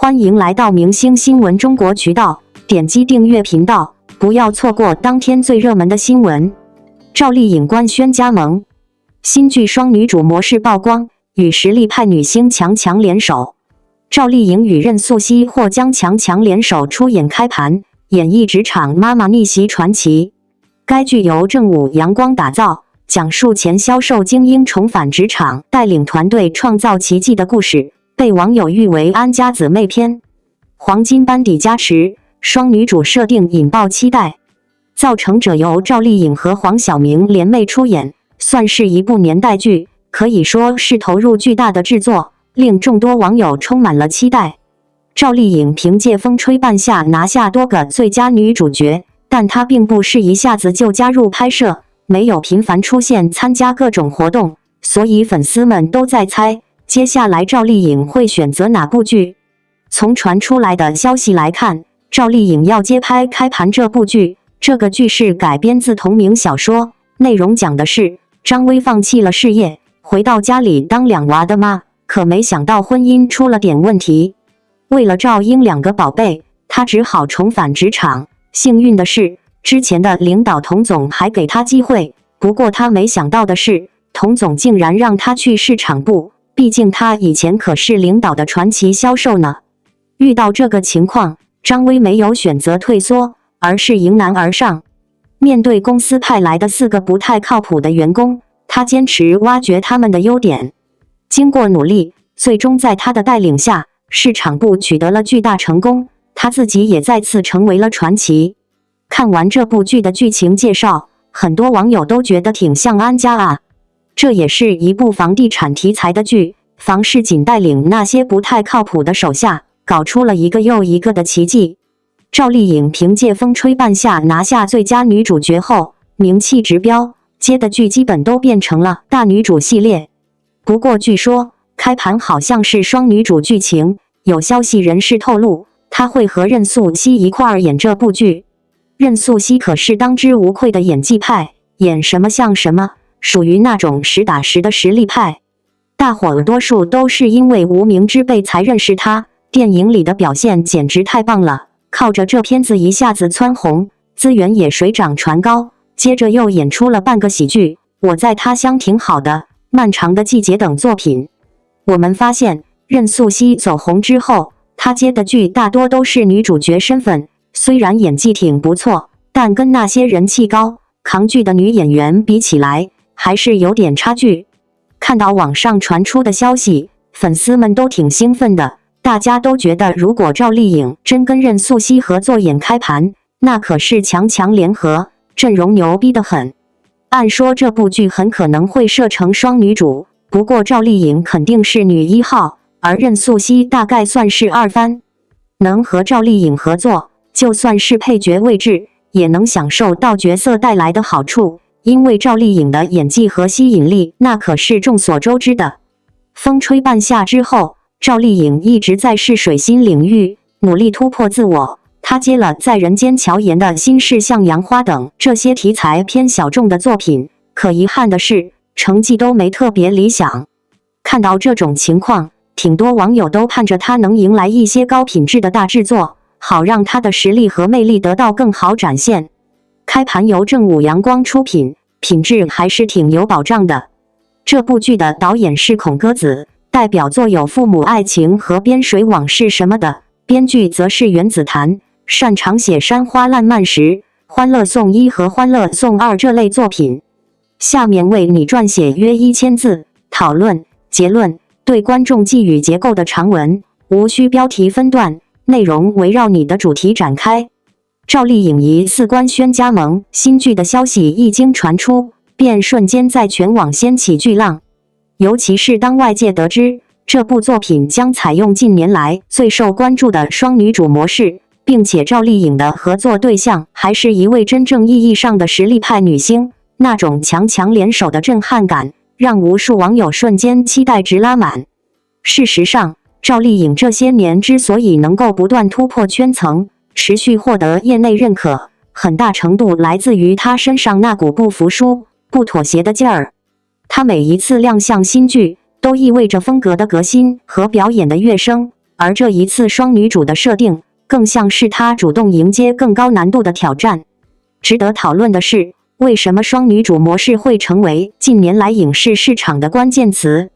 欢迎来到明星新闻中国渠道，点击订阅频道，不要错过当天最热门的新闻。赵丽颖官宣加盟，新剧双女主模式曝光，与实力派女星强强联手。赵丽颖与任素汐或将强强联手出演开盘，演绎职场妈妈逆袭传奇。该剧由正午阳光打造，讲述前销售精英重返职场，带领团队创造奇迹的故事，被网友誉为安家姊妹篇。黄金班底加持，双女主设定引爆期待。造成者由赵丽颖和黄晓明联袂出演，算是一部年代剧，可以说是投入巨大的制作，令众多网友充满了期待。赵丽颖凭借风吹半夏拿下多个最佳女主角，但她并不是一下子就加入拍摄，没有频繁出现参加各种活动，所以粉丝们都在猜，接下来赵丽颖会选择哪部剧？从传出来的消息来看，赵丽颖要接拍《开盘》这部剧。这个剧是改编自同名小说，内容讲的是张薇放弃了事业，回到家里当两娃的妈，可没想到婚姻出了点问题。为了赵英两个宝贝，她只好重返职场。幸运的是，之前的领导童总还给她机会，不过她没想到的是，童总竟然让她去市场部，毕竟她以前可是领导的传奇销售呢。遇到这个情况，张薇没有选择退缩，而是迎难而上。面对公司派来的4个不太靠谱的员工，他坚持挖掘他们的优点。经过努力，最终在他的带领下，市场部取得了巨大成功，他自己也再次成为了传奇。看完这部剧的剧情介绍，很多网友都觉得挺像安家啊。这也是一部房地产题材的剧，房世锦带领那些不太靠谱的手下，搞出了一个又一个的奇迹。赵丽颖凭借风吹半夏拿下最佳女主角后，名气直飙，接的剧基本都变成了大女主系列。不过据说开盘好像是双女主剧情，有消息人士透露，她会和任素汐一块儿演这部剧。任素汐可是当之无愧的演技派，演什么像什么，属于那种实打实的实力派。大伙儿多数都是因为无名之辈才认识她，电影里的表现简直太棒了。靠着这片子一下子蹿红，资源也水涨船高，接着又演出了半个喜剧《我在他乡挺好的》《漫长的季节》等作品。我们发现，任素汐走红之后，她接的剧大多都是女主角身份，虽然演技挺不错，但跟那些人气高、扛剧的女演员比起来，还是有点差距。看到网上传出的消息，粉丝们都挺兴奋的。大家都觉得，如果赵丽颖真跟任素汐合作演开盘，那可是强强联合，阵容牛逼得很。按说这部剧很可能会设成双女主，不过赵丽颖肯定是女1号，而任素汐大概算是2番。能和赵丽颖合作，就算是配角位置，也能享受到角色带来的好处，因为赵丽颖的演技和吸引力那可是众所周知的。风吹半夏之后，赵丽颖一直在试水新领域，努力突破自我。她接了在人间乔妍的新事向阳花等这些题材偏小众的作品，可遗憾的是，成绩都没特别理想。看到这种情况，挺多网友都盼着她能迎来一些高品质的大制作，好让她的实力和魅力得到更好展现。开盘由正午阳光出品，品质还是挺有保障的。这部剧的导演是孔歌子，代表作有《父母爱情》和《边水往事》什么的，编剧则是原子弹，擅长写山花烂漫时、《欢乐颂1》和《欢乐颂2》这类作品。下面为你撰写约1000字，讨论、结论，对观众寄予结构的长文，无需标题分段，内容围绕你的主题展开。赵丽颖疑似官宣加盟，新剧的消息一经传出，便瞬间在全网掀起巨浪。尤其是当外界得知这部作品将采用近年来最受关注的双女主模式，并且赵丽颖的合作对象还是一位真正意义上的实力派女星，那种强强联手的震撼感，让无数网友瞬间期待值拉满。事实上，赵丽颖这些年之所以能够不断突破圈层，持续获得业内认可，很大程度来自于她身上那股不服输、不妥协的劲儿。她每一次亮相新剧，都意味着风格的革新和表演的跃升，而这一次双女主的设定，更像是她主动迎接更高难度的挑战。值得讨论的是，为什么双女主模式会成为近年来影视市场的关键词？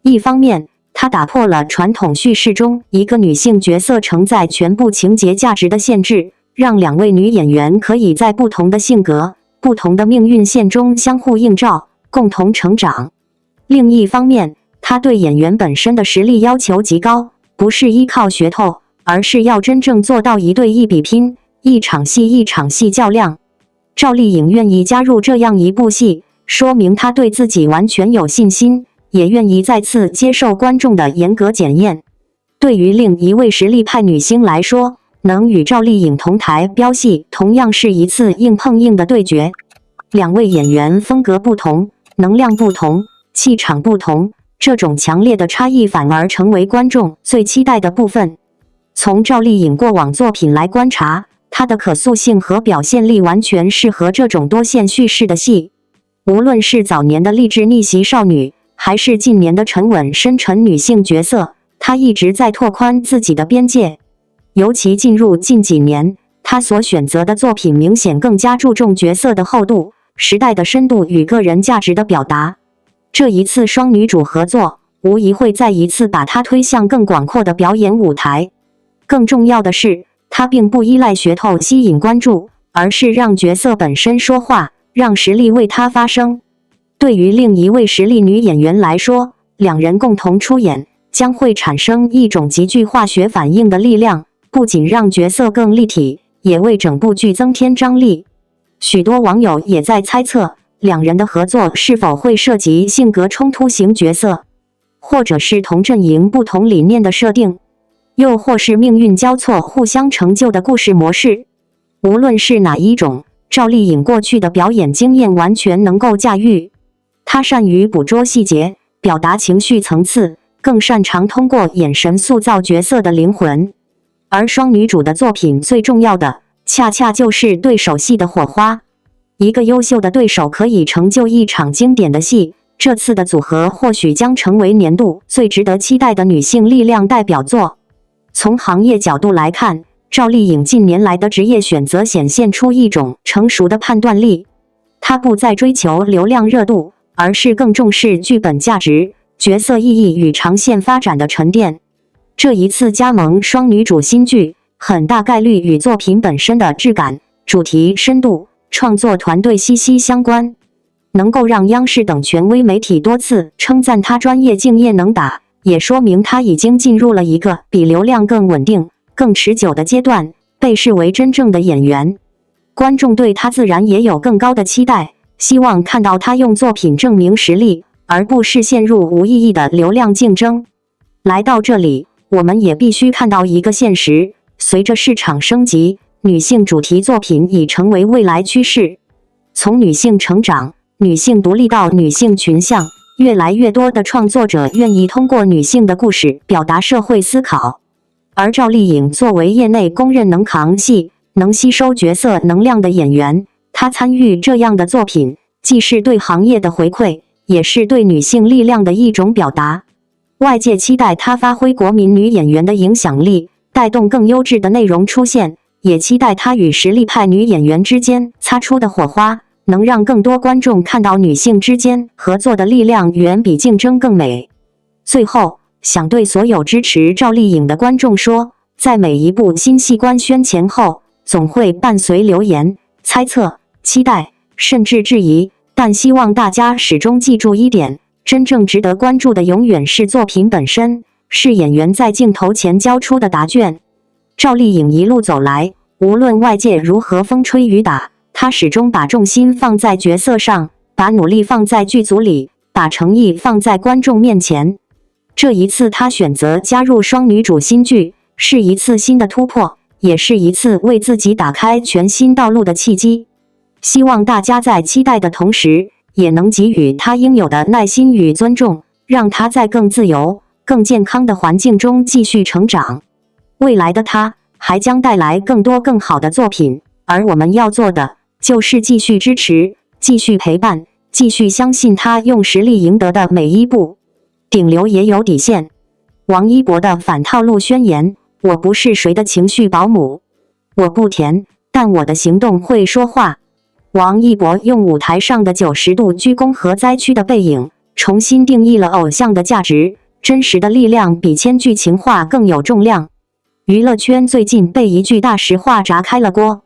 一方面，它打破了传统叙事中一个女性角色承载全部情节价值的限制，让两位女演员可以在不同的性格、不同的命运线中相互映照，共同成长。另一方面，它对演员本身的实力要求极高，不是依靠噱头，而是要真正做到一对一比拼，一场戏一场戏较量。赵丽颖愿意加入这样一部戏，说明她对自己完全有信心，也愿意再次接受观众的严格检验。对于另一位实力派女星来说，能与赵丽颖同台飙戏，同样是一次硬碰硬的对决。两位演员风格不同，能量不同，气场不同，这种强烈的差异反而成为观众最期待的部分。从赵丽颖过往作品来观察，她的可塑性和表现力完全适合这种多线叙事的戏。无论是早年的励志逆袭少女，还是近年的沉稳深沉女性角色，她一直在拓宽自己的边界。尤其进入近几年，她所选择的作品明显更加注重角色的厚度、时代的深度与个人价值的表达。这一次双女主合作，无疑会再一次把她推向更广阔的表演舞台。更重要的是，她并不依赖噱头吸引关注，而是让角色本身说话，让实力为她发声。对于另一位实力女演员来说，两人共同出演，将会产生一种极具化学反应的力量，不仅让角色更立体，也为整部剧增添张力。许多网友也在猜测，两人的合作是否会涉及性格冲突型角色，或者是同阵营不同理念的设定，又或是命运交错互相成就的故事模式。无论是哪一种，赵丽颖过去的表演经验完全能够驾驭。她善于捕捉细节，表达情绪层次，更擅长通过眼神塑造角色的灵魂。而双女主的作品最重要的，恰恰就是对手戏的火花。一个优秀的对手可以成就一场经典的戏，这次的组合或许将成为年度最值得期待的女性力量代表作。从行业角度来看，赵丽颖近年来的职业选择显现出一种成熟的判断力。她不再追求流量热度，而是更重视剧本价值、角色意义与长线发展的沉淀。这一次加盟双女主新剧，很大概率与作品本身的质感、主题深度、创作团队息息相关。能够让央视等权威媒体多次称赞她专业敬业能打，也说明她已经进入了一个比流量更稳定、更持久的阶段，被视为真正的演员。观众对她自然也有更高的期待，希望看到她用作品证明实力，而不是陷入无意义的流量竞争。来到这里，我们也必须看到一个现实，随着市场升级，女性主题作品已成为未来趋势。从女性成长、女性独立到女性群像，越来越多的创作者愿意通过女性的故事表达社会思考。而赵丽颖作为业内公认能扛戏、能吸收角色能量的演员，她参与这样的作品，既是对行业的回馈，也是对女性力量的一种表达。外界期待她发挥国民女演员的影响力，带动更优质的内容出现，也期待她与实力派女演员之间擦出的火花，能让更多观众看到女性之间合作的力量远比竞争更美。最后，想对所有支持赵丽颖的观众说，在每一部新戏官宣前后，总会伴随留言、猜测、期待，甚至质疑，但希望大家始终记住一点，真正值得关注的永远是作品本身，是演员在镜头前交出的答卷。赵丽颖一路走来，无论外界如何风吹雨打，她始终把重心放在角色上，把努力放在剧组里，把诚意放在观众面前。这一次她选择加入双女主新剧，是一次新的突破，也是一次为自己打开全新道路的契机。希望大家在期待的同时，也能给予她应有的耐心与尊重，让她在更自由、更健康的环境中继续成长。未来的她还将带来更多更好的作品，而我们要做的就是继续支持、继续陪伴、继续相信她用实力赢得的每一步。顶流也有底线。王一博的反套路宣言：我不是谁的情绪保姆，我不甜，但我的行动会说话。王一博用舞台上的90度鞠躬和灾区的背影，重新定义了偶像的价值。真实的力量比千句情话更有重量。娱乐圈最近被一句大实话炸开了锅。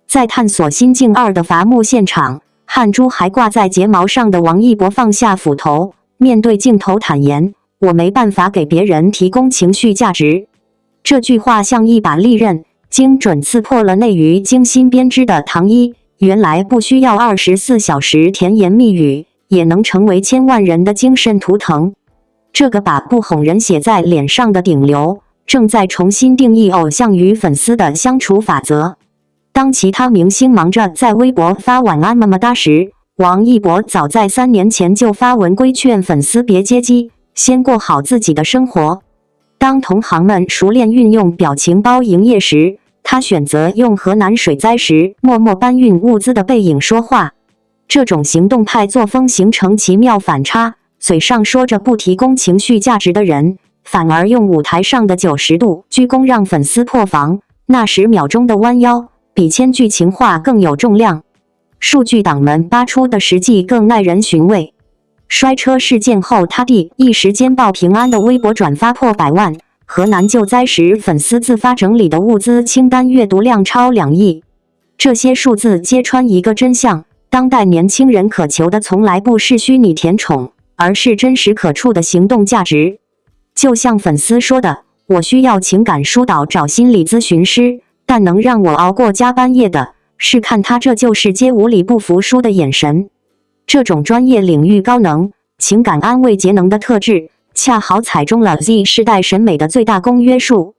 在探索心境2的伐木现场，汗珠还挂在睫毛上的王一博放下斧头，面对镜头坦言：我没办法给别人提供情绪价值。这句话像一把利刃，精准刺破了内娱精心编织的糖衣。原来不需要24小时甜言蜜语，也能成为千万人的精神图腾。这个把不哄人写在脸上的顶流，正在重新定义偶像与粉丝的相处法则。当其他明星忙着在微博发晚安么么哒时，王一博早在3年前就发文规劝粉丝别接机，先过好自己的生活。当同行们熟练运用表情包营业时，他选择用河南水灾时默默搬运物资的背影说话。这种行动派作风形成奇妙反差，嘴上说着不提供情绪价值的人，反而用舞台上的90度鞠躬让粉丝破防。那10秒钟的弯腰，比千句情话更有重量。数据党们扒出的实际更耐人寻味。摔车事件后，他弟一时间报平安的微博转发破100万。河南救灾时粉丝自发整理的物资清单阅读量超2亿。这些数字揭穿一个真相：当代年轻人渴求的从来不是虚拟甜宠，而是真实可触的行动价值。就像粉丝说的：我需要情感疏导找心理咨询师，但能让我熬过加班夜的，是看他这就是街舞里不服输的眼神。这种专业领域高能、情感安慰节能的特质，恰好踩中了 Z 世代审美的最大公约数。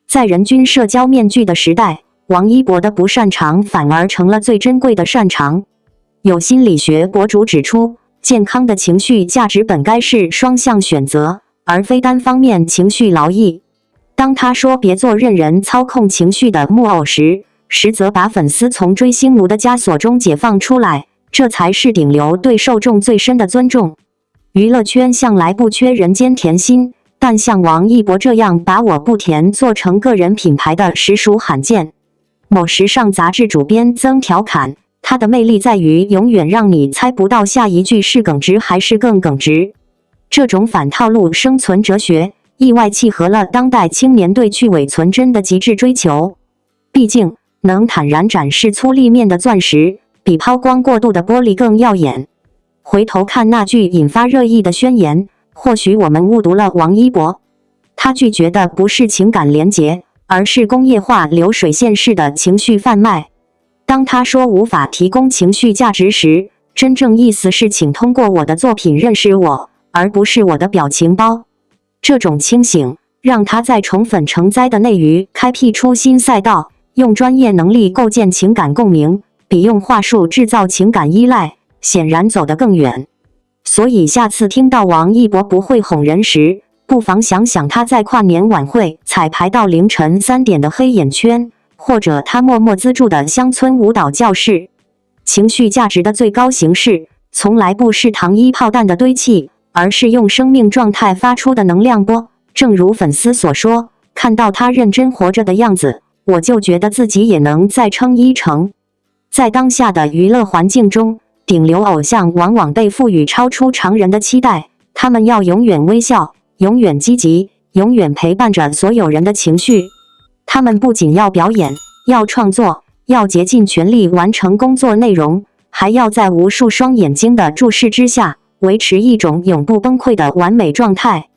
在人均社交面具的时代，王一博的不擅长反而成了最珍贵的擅长。有心理学博主指出，健康的情绪价值本该是双向选择，而非单方面情绪劳役。当他说别做任人操控情绪的木偶时，实则把粉丝从追星奴的枷锁中解放出来，这才是顶流对受众最深的尊重。娱乐圈向来不缺人间甜心，但像王一博这样把我不甜做成个人品牌的实属罕见。某时尚杂志主编曾调侃，他的魅力在于永远让你猜不到下一句是耿直还是更耿直。这种反套路生存哲学，意外契合了当代青年对去伪存真的极致追求。毕竟，能坦然展示粗粝面的钻石，比抛光过度的玻璃更耀眼。回头看那句引发热议的宣言，或许我们误读了王一博。他拒绝的不是情感连结，而是工业化流水线式的情绪贩卖。当他说无法提供情绪价值时，真正意思是请通过我的作品认识我，而不是我的表情包。这种清醒，让他在宠粉成灾的内娱开辟出新赛道，用专业能力构建情感共鸣，比用话术制造情感依赖显然走得更远。所以下次听到王一博不会哄人时，不妨想想他在跨年晚会彩排到凌晨3点的黑眼圈，或者他默默资助的乡村舞蹈教室。情绪价值的最高形式，从来不是糖衣炮弹的堆砌，而是用生命状态发出的能量波。正如粉丝所说，看到他认真活着的样子，我就觉得自己也能再撑一程。在当下的娱乐环境中，顶流偶像往往被赋予超出常人的期待，他们要永远微笑，永远积极，永远陪伴着所有人的情绪。他们不仅要表演，要创作，要竭尽全力完成工作内容，还要在无数双眼睛的注视之下，维持一种永不崩溃的完美状态。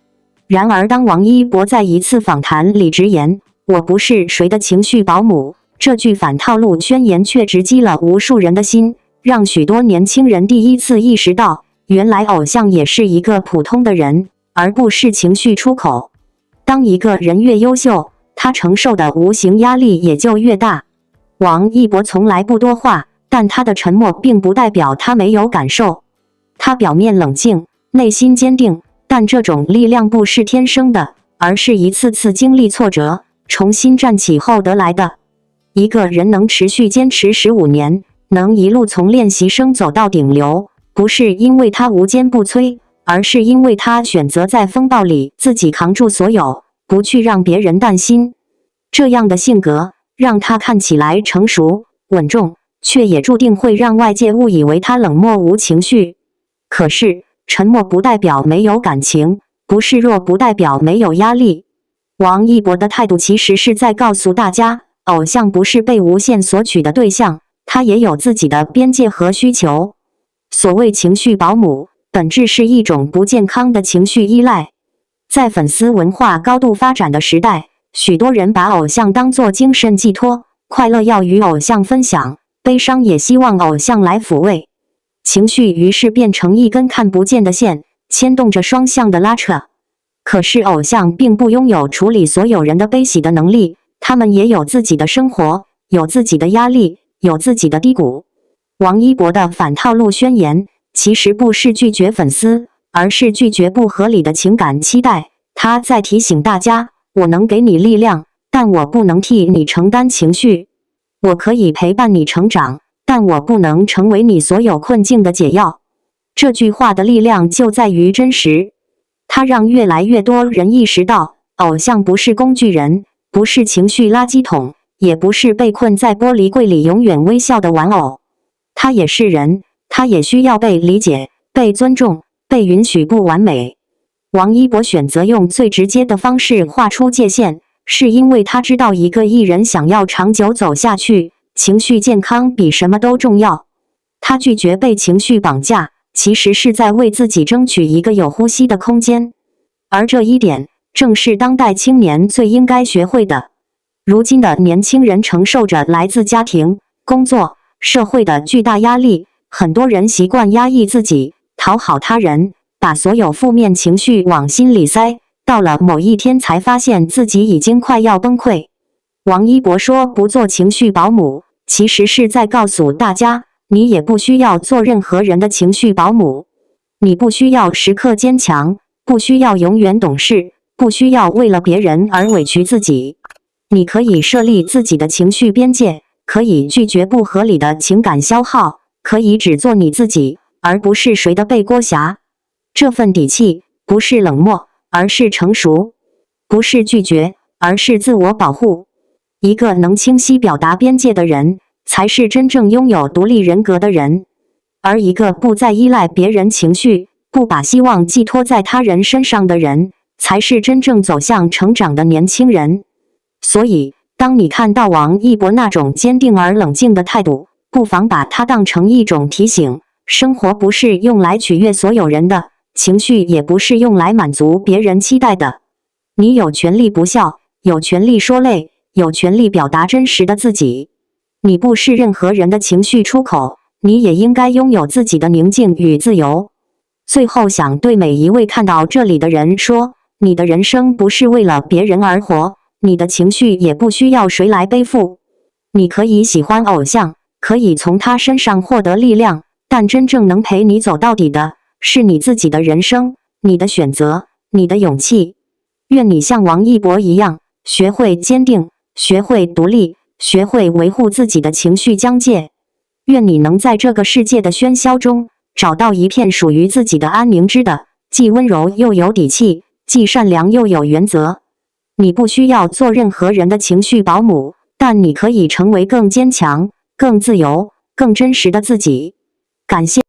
然而，当王一博在一次访谈里直言“我不是谁的情绪保姆”，这句反套路宣言却直击了无数人的心，让许多年轻人第一次意识到，原来偶像也是一个普通的人，而不是情绪出口。当一个人越优秀，他承受的无形压力也就越大。王一博从来不多话，但他的沉默并不代表他没有感受。他表面冷静，内心坚定，但这种力量不是天生的，而是一次次经历挫折，重新站起后得来的。一个人能持续坚持15年，能一路从练习生走到顶流，不是因为他无坚不摧，而是因为他选择在风暴里自己扛住所有，不去让别人担心。这样的性格让他看起来成熟稳重，却也注定会让外界误以为他冷漠无情绪。可是，沉默不代表没有感情，不示弱不代表没有压力。王一博的态度其实是在告诉大家，偶像不是被无限索取的对象，他也有自己的边界和需求。所谓情绪保姆，本质是一种不健康的情绪依赖。在粉丝文化高度发展的时代，许多人把偶像当作精神寄托，快乐要与偶像分享，悲伤也希望偶像来抚慰。情绪于是变成一根看不见的线，牵动着双向的拉扯。可是偶像并不拥有处理所有人的悲喜的能力，他们也有自己的生活，有自己的压力，有自己的低谷。王一博的反套路宣言，其实不是拒绝粉丝，而是拒绝不合理的情感期待。他在提醒大家，我能给你力量，但我不能替你承担情绪。我可以陪伴你成长，但我不能成为你所有困境的解药。这句话的力量就在于真实，它让越来越多人意识到，偶像不是工具人，不是情绪垃圾桶，也不是被困在玻璃柜里永远微笑的玩偶。他也是人，他也需要被理解、被尊重、被允许不完美。王一博选择用最直接的方式画出界限，是因为他知道一个艺人想要长久走下去，情绪健康比什么都重要。他拒绝被情绪绑架，其实是在为自己争取一个有呼吸的空间。而这一点，正是当代青年最应该学会的。如今的年轻人承受着来自家庭、工作、社会的巨大压力，很多人习惯压抑自己，讨好他人，把所有负面情绪往心里塞，到了某一天才发现自己已经快要崩溃。王一博说不做情绪保姆，其实是在告诉大家，你也不需要做任何人的情绪保姆。你不需要时刻坚强，不需要永远懂事，不需要为了别人而委屈自己。你可以设立自己的情绪边界，可以拒绝不合理的情感消耗，可以只做你自己，而不是谁的背锅侠。这份底气不是冷漠，而是成熟；不是拒绝，而是自我保护。一个能清晰表达边界的人，才是真正拥有独立人格的人。而一个不再依赖别人情绪，不把希望寄托在他人身上的人，才是真正走向成长的年轻人。所以，当你看到王一博那种坚定而冷静的态度，不妨把它当成一种提醒：生活不是用来取悦所有人的，情绪也不是用来满足别人期待的。你有权利不笑，有权利说累，有权利表达真实的自己。你不是任何人的情绪出口，你也应该拥有自己的宁静与自由。最后想对每一位看到这里的人说，你的人生不是为了别人而活，你的情绪也不需要谁来背负。你可以喜欢偶像，可以从他身上获得力量，但真正能陪你走到底的，是你自己的人生，你的选择，你的勇气。愿你像王一博一样，学会坚定，学会独立，学会维护自己的情绪疆界。愿你能在这个世界的喧嚣中，找到一片属于自己的安宁之的，既温柔又有底气，既善良又有原则。你不需要做任何人的情绪保姆，但你可以成为更坚强、更自由、更真实的自己。感谢。